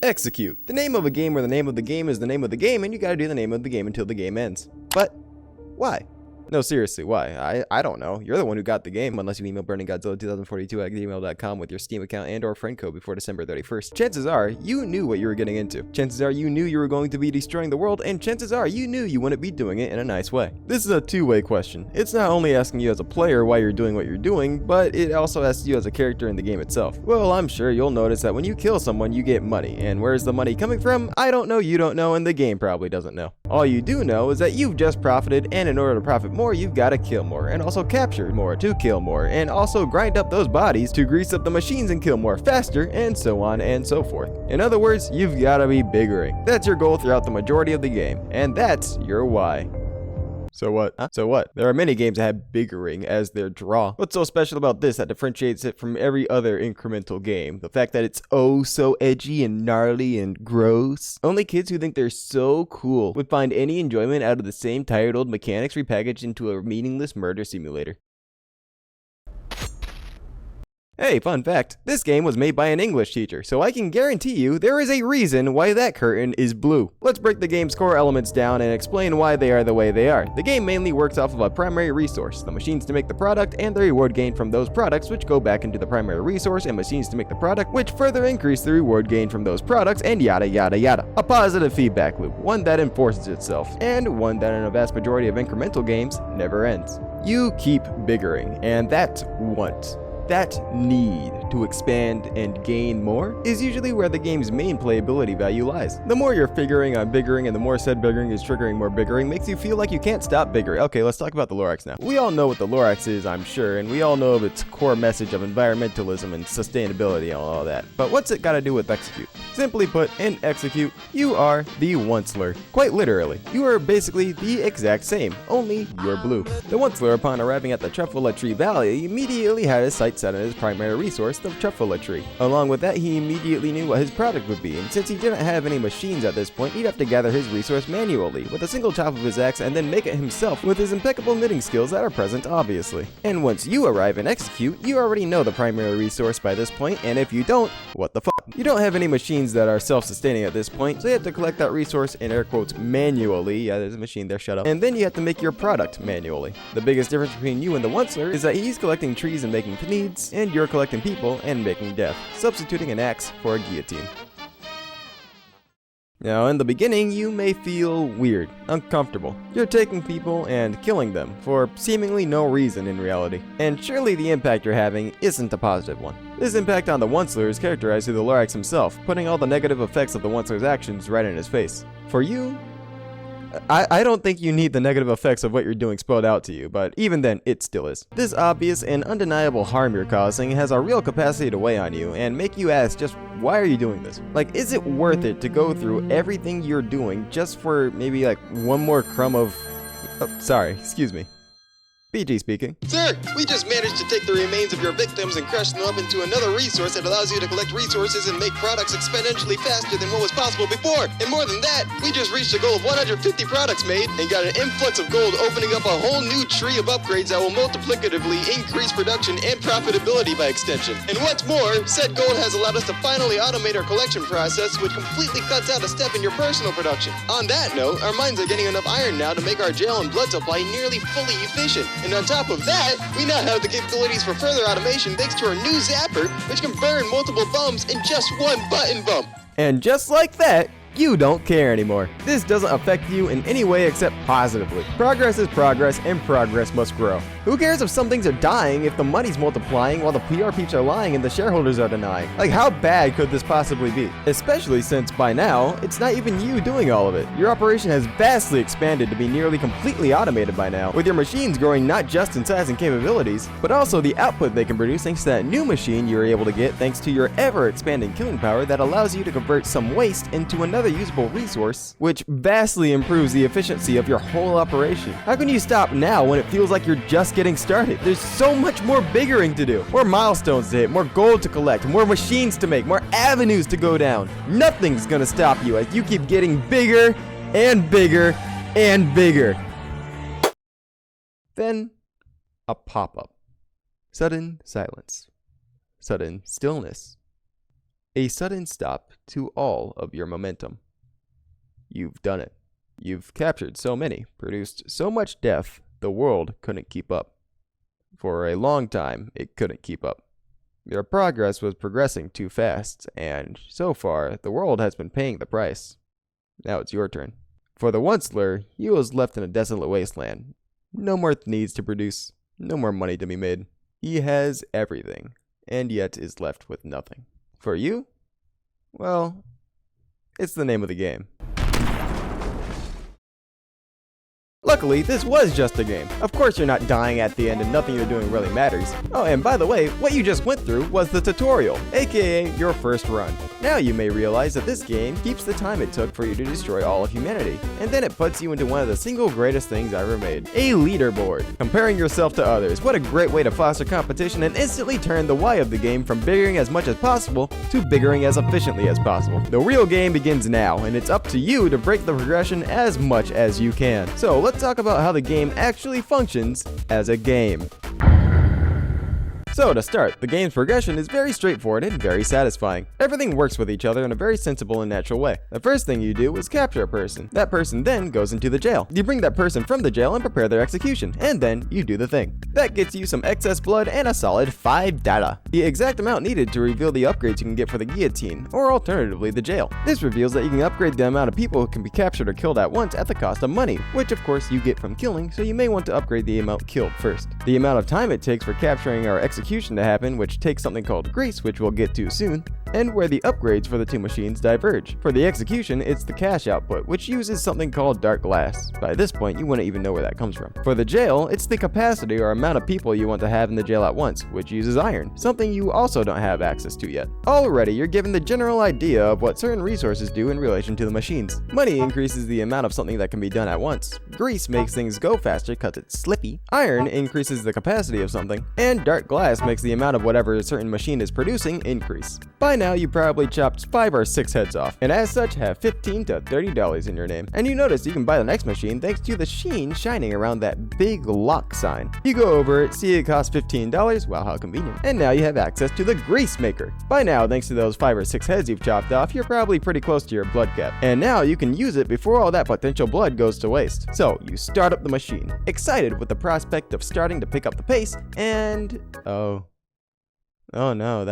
Execute. The name of a game where the name of the game is the name of the game, and you gotta do the name of the game until the game ends. But why? No, seriously, why? I don't know. You're the one who got the game, unless you email burninggodzilla2042@gmail.com with your Steam account and or friend code before December 31st. Chances are, you knew what you were getting into. Chances are, you knew you were going to be destroying the world, and chances are, you knew you wouldn't be doing it in a nice way. This is a two-way question. It's not only asking you as a player why you're doing what you're doing, but it also asks you as a character in the game itself. Well, I'm sure you'll notice that when you kill someone, you get money, and where's the money coming from? I don't know, you don't know, and the game probably doesn't know. All you do know is that you've just profited, and in order to profit more, you've got to kill more, and also capture more to kill more, and also grind up those bodies to grease up the machines and kill more faster, and so on and so forth. In other words, you've got to be biggering. That's your goal throughout the majority of the game, and that's your why. So what? Huh? So what? There are many games that have biggering as their draw. What's so special about this that differentiates it from every other incremental game? The fact that it's oh so edgy and gnarly and gross? Only kids who think they're so cool would find any enjoyment out of the same tired old mechanics repackaged into a meaningless murder simulator. Hey, fun fact, this game was made by an English teacher, so I can guarantee you there is a reason why that curtain is blue. Let's break the game's core elements down and explain why they are the way they are. The game mainly works off of a primary resource, the machines to make the product, and the reward gained from those products, which go back into the primary resource and machines to make the product, which further increase the reward gained from those products, and yada yada yada. A positive feedback loop, one that enforces itself, and one that in a vast majority of incremental games never ends. You keep biggering, and that want, that need to expand and gain more is usually where the game's main playability value lies. The more you're figuring on biggering and the more said biggering is triggering more biggering makes you feel like you can't stop biggering. Okay, let's talk about the Lorax now. We all know what the Lorax is, I'm sure, and we all know of its core message of environmentalism and sustainability and all that. But what's it got to do with execute? Simply put, in execute, you are the Oncler. Quite literally, you are basically the exact same, only you're blue. The Oncler, upon arriving at the Truffula Tree Valley, immediately had his sights set on his primary resource, the Truffula Tree. Along with that, he immediately knew what his product would be, and since he didn't have any machines at this point, he'd have to gather his resource manually, with a single chop of his axe, and then make it himself with his impeccable knitting skills that are present, obviously. And once you arrive and execute, you already know the primary resource by this point, and if you don't, what the fuck? You don't have any machines that are self-sustaining at this point, so you have to collect that resource in air quotes manually. Yeah, there's a machine there, shut up. And then you have to make your product manually. The biggest difference between you and the Oncler is that he's collecting trees and making needs, and you're collecting people and making death, substituting an axe for a guillotine. Now, in the beginning, you may feel weird, uncomfortable. You're taking people and killing them for seemingly no reason in reality. And surely the impact you're having isn't a positive one. This impact on the Oncler is characterized through the Lorax himself, putting all the negative effects of the Oncler's actions right in his face. For you, I don't think you need the negative effects of what you're doing spelled out to you, but even then, it still is. This obvious and undeniable harm you're causing has a real capacity to weigh on you and make you ask just why are you doing this? Like, is it worth it to go through everything you're doing just for maybe like one more crumb of... Oh, sorry, excuse me. PG speaking. Sir, we just managed to take the remains of your victims and crush them up into another resource that allows you to collect resources and make products exponentially faster than what was possible before. And more than that, we just reached a goal of 150 products made and got an influx of gold, opening up a whole new tree of upgrades that will multiplicatively increase production and profitability by extension. And what's more, said gold has allowed us to finally automate our collection process, which completely cuts out a step in your personal production. On that note, our mines are getting enough iron now to make our gel and blood supply nearly fully efficient. And on top of that, we now have the capabilities for further automation thanks to our new zapper, which can burn multiple bumps in just one button bump. And just like that, you don't care anymore. This doesn't affect you in any way except positively. Progress is progress, and progress must grow. Who cares if some things are dying if the money's multiplying while the PR peeps are lying and the shareholders are denying? Like, how bad could this possibly be? Especially since, by now, it's not even you doing all of it. Your operation has vastly expanded to be nearly completely automated by now, with your machines growing not just in size and capabilities, but also the output they can produce thanks to that new machine you were able to get thanks to your ever-expanding killing power that allows you to convert some waste into another usable resource, which vastly improves the efficiency of your whole operation. How can you stop now when it feels like you're just getting started? There's so much more biggering to do, more milestones to hit, more gold to collect, more machines to make, more avenues to go down. Nothing's gonna stop you as you keep getting bigger and bigger and bigger. Then, a pop-up. Sudden silence. Sudden stillness. A sudden stop to all of your momentum. You've done it. You've captured so many, produced so much death, the world couldn't keep up. For a long time, it couldn't keep up. Your progress was progressing too fast, and so far, the world has been paying the price. Now it's your turn. For the Oncler, he was left in a desolate wasteland. No more needs to produce, no more money to be made. He has everything, and yet is left with nothing. For you? Well, it's the name of the game. Luckily, this was just a game. Of course you're not dying at the end and nothing you're doing really matters. Oh, and by the way, what you just went through was the tutorial, aka your first run. Now you may realize that this game keeps the time it took for you to destroy all of humanity, and then it puts you into one of the single greatest things ever made, a leaderboard. Comparing yourself to others, what a great way to foster competition and instantly turn the why of the game from biggering as much as possible to biggering as efficiently as possible. The real game begins now, and it's up to you to break the progression as much as you can. So let's talk about how the game actually functions as a game. So to start, the game's progression is very straightforward and very satisfying. Everything works with each other in a very sensible and natural way. The first thing you do is capture a person. That person then goes into the jail. You bring that person from the jail and prepare their execution, and then you do the thing. That gets you some excess blood and a solid 5 data. The exact amount needed to reveal the upgrades you can get for the guillotine, or alternatively the jail. This reveals that you can upgrade the amount of people who can be captured or killed at once at the cost of money, which of course you get from killing, so you may want to upgrade the amount killed first. The amount of time it takes for capturing our execution to happen, which takes something called grease, which we'll get to soon, and where the upgrades for the two machines diverge. For the execution, it's the cash output, which uses something called dark glass. By this point, you wouldn't even know where that comes from. For the jail, it's the capacity or amount of people you want to have in the jail at once, which uses iron, something you also don't have access to yet. Already, you're given the general idea of what certain resources do in relation to the machines. Money increases the amount of something that can be done at once. Grease makes things go faster because it's slippy. Iron increases the capacity of something. And dark glass makes the amount of whatever a certain machine is producing increase. By now, you probably chopped 5 or 6 heads off, and as such have $15 to $30 in your name. And you notice you can buy the next machine thanks to the sheen shining around that big lock sign. You go over it, see it costs $15, wow, how convenient. And now you have access to the grease maker. By now, thanks to those 5 or 6 heads you've chopped off, you're probably pretty close to your blood cap. And now you can use it before all that potential blood goes to waste. So you start up the machine, excited with the prospect of starting to pick up the pace, and oh no,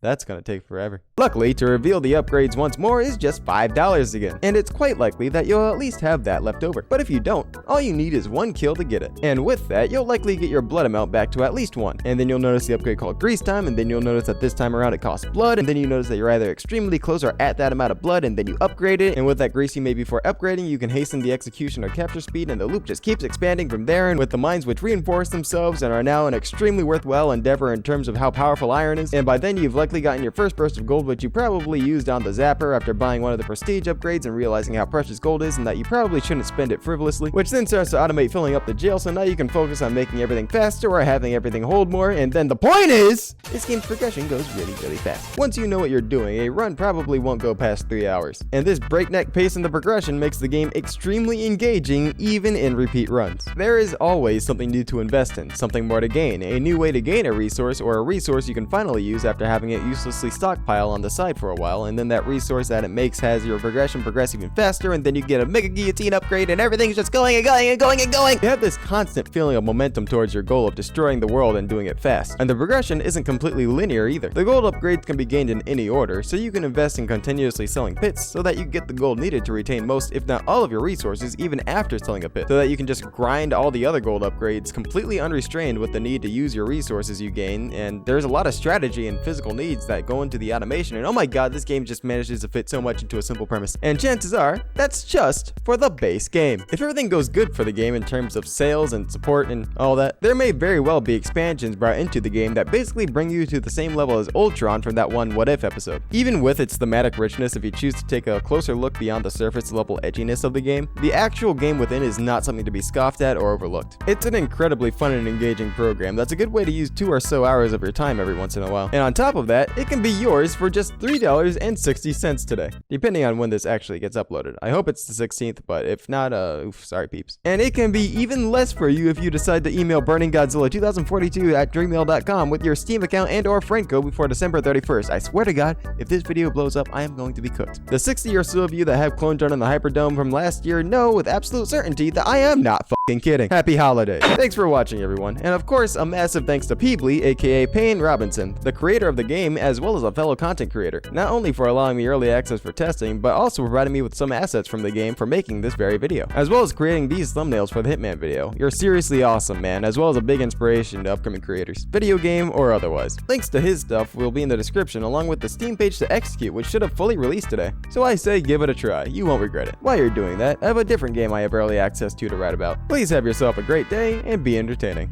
that's gonna take forever. Luckily, to reveal the upgrades once more is just $5 again, and it's quite likely that you'll at least have that left over. But if you don't, all you need is 1 kill to get it. And with that, you'll likely get your blood amount back to at least 1. And then you'll notice the upgrade called grease time, and then you'll notice that this time around it costs blood, and then you notice that you're either extremely close or at that amount of blood, and then you upgrade it, and with that grease you made before upgrading, you can hasten the execution or capture speed, and the loop just keeps expanding from there, and with the mines which reinforce themselves and are now an extremely worthwhile endeavor in terms of how powerful iron is, and by then you've likely gotten your first burst of gold, which you probably used on the zapper after buying one of the prestige upgrades and realizing how precious gold is and that you probably shouldn't spend it frivolously, which then starts to automate filling up the jail, so now you can focus on making everything faster or having everything hold more. And then the point is, this game's progression goes really fast. Once you know what you're doing, a run probably won't go past 3 hours, and this breakneck pace in the progression makes the game extremely engaging even in repeat runs. There is always something new to invest in, something more to gain, a new way to gain a resource, or a resource you can finally use after having it uselessly stockpile on the side for a while, and then that resource that it makes has your progression progress even faster, and then you get a mega guillotine upgrade and everything's just going and going and going and going. You have this constant feeling of momentum towards your goal of destroying the world and doing it fast. And the progression isn't completely linear either. The gold upgrades can be gained in any order, so you can invest in continuously selling pits so that you get the gold needed to retain most, if not all of your resources even after selling a pit, so that you can just grind all the other gold upgrades completely unrestrained with the need to use your resources you gain. And there's a lot of strategy and physical needs that go into the automation, and oh my god, this game just manages to fit so much into a simple premise. And chances are, that's just for the base game. If everything goes good for the game in terms of sales and support and all that, there may very well be expansions brought into the game that basically bring you to the same level as Ultron from that one What If episode. Even with its thematic richness, if you choose to take a closer look beyond the surface level edginess of the game, the actual game within is not something to be scoffed at or overlooked. It's an incredibly fun and engaging program that's a good way to use 2 or so hours of your time every once in a while. And on top of that, it can be yours for for just $3.60 today, depending on when this actually gets uploaded. I hope it's the 16th, but if not, oof, sorry peeps. And it can be even less for you if you decide to email burninggodzilla2042@gmail.com with your Steam account and or friend code before December 31st. I swear to God, if this video blows up, I am going to be cooked. The 60 or so of you that have Clone Drone in the Hyperdome from last year know with absolute certainty that I am not fucking kidding. Happy holidays. Thanks for watching, everyone. And of course, a massive thanks to Peebly, aka Payne Robinson, the creator of the game as well as a fellow content creator, not only for allowing me early access for testing, but also providing me with some assets from the game for making this very video, as well as creating these thumbnails for the Hitman video. You're seriously awesome, man, as well as a big inspiration to upcoming creators, video game or otherwise. Links to his stuff will be in the description along with the Steam page to execute, which should have fully released today. So I say give it a try, you won't regret it. While you're doing that, I have a different game I have early access to write about. Please have yourself a great day and be entertaining.